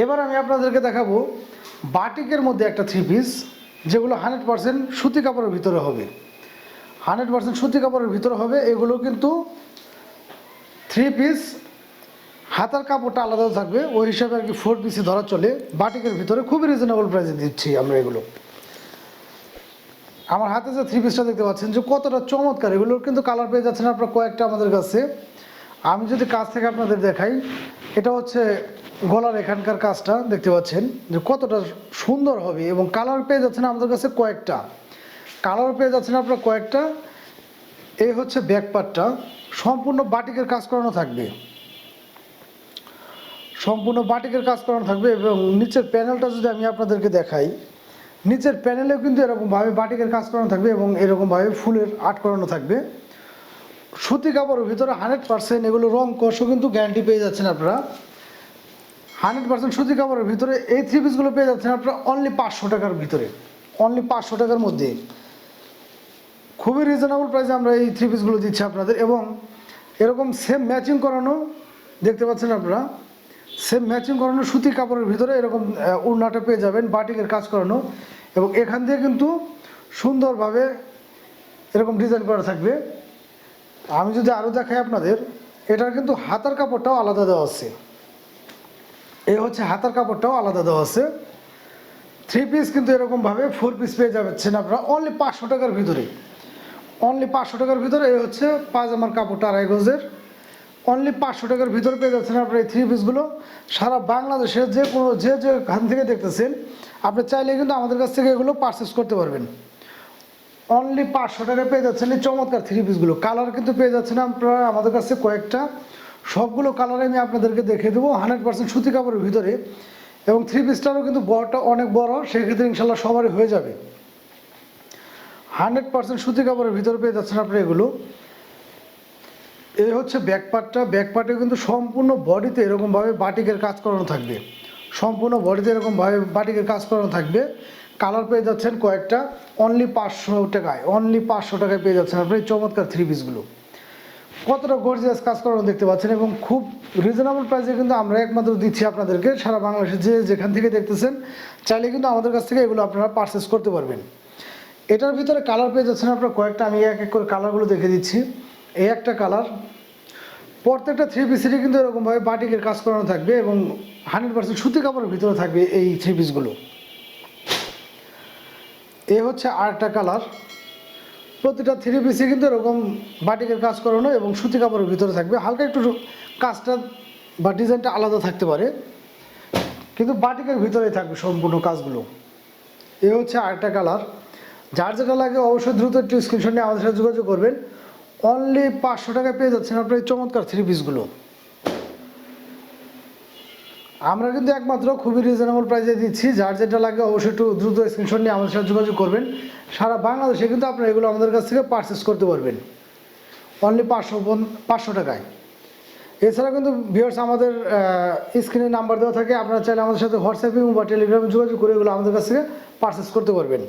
এবার আমি আপনাদেরকে দেখাবো বাটিকের মধ্যে একটা থ্রি পিস, যেগুলো 100% সুতি কাপড়ের ভিতরে হবে। 100% সুতি কাপড়ের ভিতরে হবে। এগুলো কিন্তু থ্রি পিস, হাতার কাপড়টা আলাদা থাকবে, ওই হিসাবে আর কি 4 পিসে ধরা চলে। বাটিকের ভিতরে খুবই রিজনেবল প্রাইসে দিচ্ছি আমরা এগুলো। আমার হাতে যে থ্রি পিসটা দেখতে পাচ্ছেন যে কতটা চমৎকার, এগুলোর কিন্তু কালার পেয়ে যাচ্ছেন আপনারা কয়েকটা আমাদের কাছে। আমি যদি কাছ থেকে আপনাদের দেখাই, এটা হচ্ছে গলার এখানকার কাজটা দেখতে পাচ্ছেন যে কতটা সুন্দর হবে, এবং কালার পেয়ে যাচ্ছেন আমাদের কাছে কয়েকটা। কালার পেয়ে যাচ্ছেন আপনারা কয়েকটা। এই হচ্ছে ব্যাক পার্টটা, সম্পূর্ণ বাটিকের কাজ করানো থাকবে, সম্পূর্ণ বাটিকের কাজ করানো থাকবে। এবং নিচের প্যানেলটা যদি আমি আপনাদেরকে দেখাই, নিচের প্যানেলেও কিন্তু এরকমভাবে বাটিকের কাজ করানো থাকবে এবং এরকমভাবে ফুলের আর্ট করানো থাকবে। সুতি কাপড়ের ভিতরে 100%, এগুলো রং কষও কিন্তু গ্যারান্টি পেয়ে যাচ্ছেন আপনারা। 100% সুতি কাপড়ের ভিতরে এই থ্রি পিসগুলো পেয়ে যাচ্ছেন আপনারা অনলি 500 টাকার ভিতরে, অনলি 500 টাকার মধ্যে। খুবই রিজনেবল প্রাইসে আমরা এই থ্রি পিসগুলো দিচ্ছি আপনাদের। এবং এরকম সেম ম্যাচিং করানো দেখতে পাচ্ছেন আপনারা, সেম ম্যাচিং করানো সুতি কাপড়ের ভিতরে এরকম ওড়নাটা পেয়ে যাবেন, বাটিকের কাজ করানো। এবং এখান দিয়ে কিন্তু সুন্দরভাবে এরকম ডিজাইন করা থাকবে। আমি যদি আরও দেখাই আপনাদের, এটার কিন্তু হাতার কাপড়টাও আলাদা দেওয়া আছে। এই হচ্ছে হাতার কাপড়টাও আলাদা দেওয়া আছে। থ্রি পিস কিন্তু এরকমভাবে 4 পিস পেয়ে যাচ্ছেন আপনারা অনলি 500 টাকার ভিতরে, অনলি 500 টাকার ভিতরে। এই হচ্ছে পায়জামার কাপড়টা 2.5 গজের, অনলি 500 টাকার ভিতরে পেয়ে যাচ্ছেন আপনারা এই থ্রি পিসগুলো। সারা বাংলাদেশের যে কোনো যেখান থেকে দেখতেছেন, আপনি চাইলে কিন্তু আমাদের কাছ থেকে এগুলো পারচেস করতে পারবেন। অনলি 500 টাকায় পেয়ে যাচ্ছেন এই চমৎকার থ্রি পিসগুলো। কালার কিন্তু পেয়ে যাচ্ছেন আপনারা আমাদের কাছে কয়েকটা, সবগুলো কালারে আমি আপনাদেরকে দেখিয়ে দেবো। 100% সুতি কাপড়ের ভিতরে, এবং থ্রি পিসটারও কিন্তু বড়টা অনেক বড়, সেক্ষেত্রে ইনশাল্লাহ সবারই হয়ে যাবে। 100% সুতি কাপড়ের ভিতরে পেয়ে যাচ্ছেন আপনারা এগুলো। এই হচ্ছে ব্যাক পার্টটা, ব্যাক পার্টে কিন্তু সম্পূর্ণ বডিতে এরকমভাবে বাটিকের কাজ করানো থাকবে, সম্পূর্ণ বডিতে এরকমভাবে বাটিকের কাজ করানো থাকবে। কালার পেয়ে যাচ্ছেন কয়েকটা, অনলি 500 টাকায়, অনলি 500 টাকায় পেয়ে যাচ্ছেন আপনার এই চমৎকার থ্রি পিসগুলো। কতটা গর্জিয়াস কাজ করানো দেখতে পাচ্ছেন, এবং খুব রিজনেবল প্রাইসে কিন্তু আমরা একমাত্র দিচ্ছি আপনাদেরকে। সারা বাংলাদেশে যেখান থেকে দেখতেছেন, চাইলে কিন্তু আমাদের কাছ থেকে এগুলো আপনারা পারচেস করতে পারবেন। এটার ভিতরে কালার পেয়ে যাচ্ছেন আপনারা কয়েকটা, আমি এক এক করে কালারগুলো দেখে দিচ্ছি। এই একটা কালার, প্রত্যেকটা থ্রি পিসেরই কিন্তু এরকমভাবে বাটিকের কাজ করানো থাকবে, এবং 100% সুতি কাপড়ের ভিতরে থাকবে এই থ্রি পিসগুলো। এ হচ্ছে আরেকটা কালার, প্রতিটা থ্রি পিসে কিন্তু এরকম বাটিকের কাজ করানো এবং সুতি কাপড়ের ভিতরে থাকবে। হালকা একটু কাজটা বা ডিজাইনটা আলাদা থাকতে পারে, কিন্তু বাটিকের ভিতরেই থাকবে সম্পূর্ণ কাজগুলো। এ হচ্ছে আরেকটা কালার। যার যেটা লাগে অবশ্যই দ্রুত একটু স্ক্রিনশট নিয়ে আমাদের সাথে যোগাযোগ করবেন। অনলি 500 টাকায় পেয়ে যাচ্ছেন আপনার এই চমৎকার থ্রি পিসগুলো। আমরা কিন্তু একমাত্র খুবই রিজনেবল প্রাইসে দিচ্ছি। যার যেটা লাগে অবশ্যই একটু দ্রুত স্ক্রিনশট নিয়ে আমাদের সাথে যোগাযোগ করবেন। সারা বাংলাদেশে কিন্তু আপনারা এগুলো আমাদের কাছ থেকে পারচেস করতে পারবেন অনলি 500 টাকায়। এছাড়া কিন্তু ভিউয়ার্স আমাদের স্ক্রিনে নাম্বার দেওয়া থাকে, আপনারা চাইলে আমাদের সাথে হোয়াটসঅ্যাপে বা টেলিগ্রামে যোগাযোগ করে এগুলো আমাদের কাছ থেকে পারচেস করতে পারবেন।